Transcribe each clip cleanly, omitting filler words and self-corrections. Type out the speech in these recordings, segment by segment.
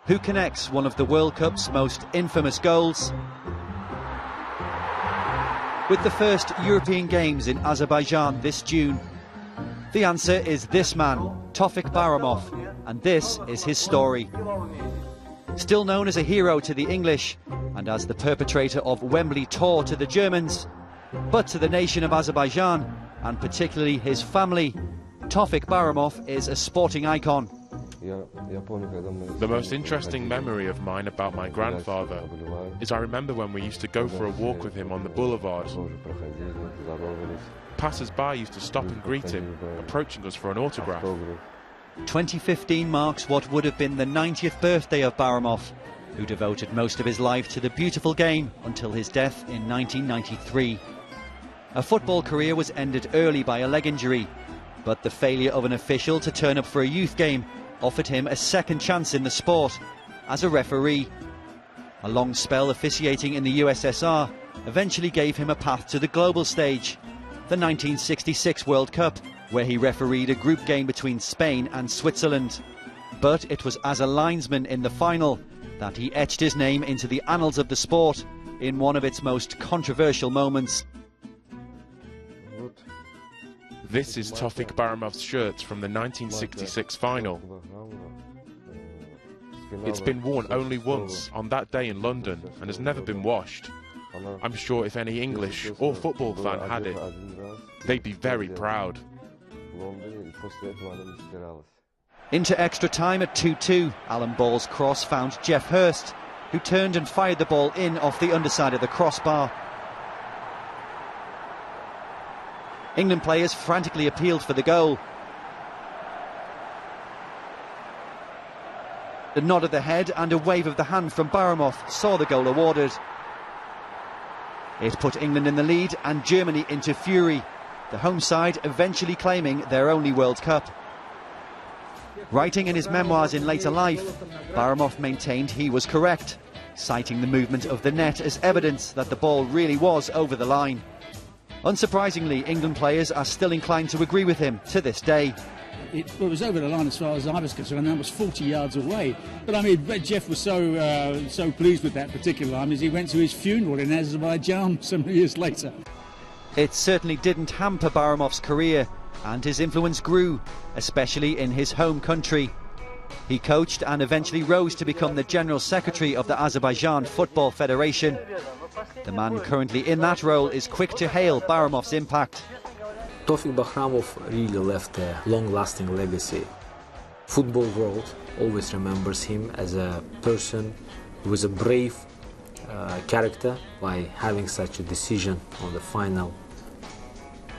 who connects one of the World Cup's most infamous goals with the first European Games in Azerbaijan this June? The answer is this man, Tofiq Bahramov, and this is his story. Still known as a hero to the English and as the perpetrator of Wembley tour to the Germans, but to the nation of Azerbaijan, and particularly his family, Tofiq Bahramov is a sporting icon. The most interesting memory of mine about my grandfather is I remember when we used to go for a walk with him on the boulevard. Passers-by used to stop and greet him, approaching us for an autograph. 2015 marks what would have been the 90th birthday of Bahramov, who devoted most of his life to the beautiful game until his death in 1993. A football career was ended early by a leg injury, but the failure of an official to turn up for a youth game offered him a second chance in the sport as a referee. A long spell officiating in the USSR eventually gave him a path to the global stage, the 1966 World Cup, where he refereed a group game between Spain and Switzerland. But it was as a linesman in the final that he etched his name into the annals of the sport in one of its most controversial moments. This is Tofiq Bahramov's shirt from the 1966 final. It's been worn only once, on that day in London, and has never been washed. I'm sure if any English or football fan had it, they'd be very proud. Into extra time at 2-2, Alan Ball's cross found Geoff Hurst, who turned and fired the ball in off the underside of the crossbar. England players frantically appealed for the goal. The nod of the head and a wave of the hand from Bahramov saw the goal awarded. It put England in the lead and Germany into fury, the home side eventually claiming their only World Cup. Writing in his memoirs in later life, Bahramov maintained he was correct, citing the movement of the net as evidence that the ball really was over the line. Unsurprisingly, England players are still inclined to agree with him to this day. It was over the line as far as I was concerned, and that was 40 yards away. But I mean, Geoff was so pleased with that particular line as he went to his funeral in Azerbaijan some years later. It certainly didn't hamper Bahramov's career, and his influence grew, especially in his home country. He coached and eventually rose to become the General Secretary of the Azerbaijan Football Federation. The man currently in that role is quick to hail Bahramov's impact. Tofiq Bahramov really left a long-lasting legacy. Football world always remembers him as a person who was a brave character by having such a decision on the final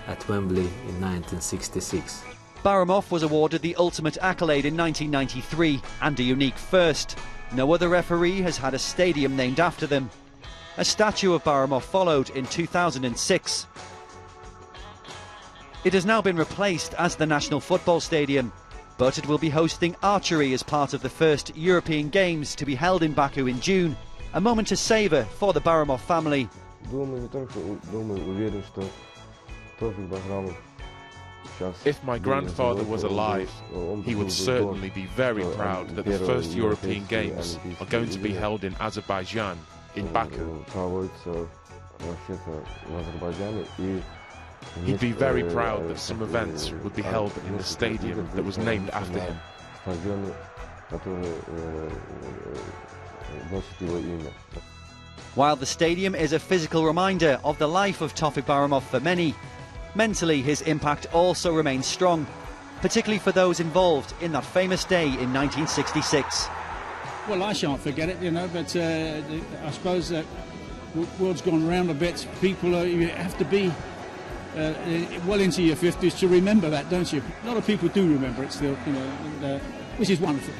at Wembley in 1966. Bahramov was awarded the ultimate accolade in 1993 and a unique first. No other referee has had a stadium named after them. A statue of Bahramov followed in 2006. It has now been replaced as the National Football Stadium, but it will be hosting archery as part of the first European Games to be held in Baku in June, a moment to savour for the Bahramov family. If my grandfather was alive, he would certainly be very proud that the first European Games are going to be held in Azerbaijan, in Baku. He'd be very proud that some events would be held in the stadium that was named after him. While the stadium is a physical reminder of the life of Tofiq Bahramov for many, mentally his impact also remains strong, particularly for those involved in that famous day in 1966. Well, I shan't forget it, you know, but I suppose that world's gone round a bit. People, you have to be well into your 50s to remember that, don't you? A lot of people do remember it still, you know, which is wonderful.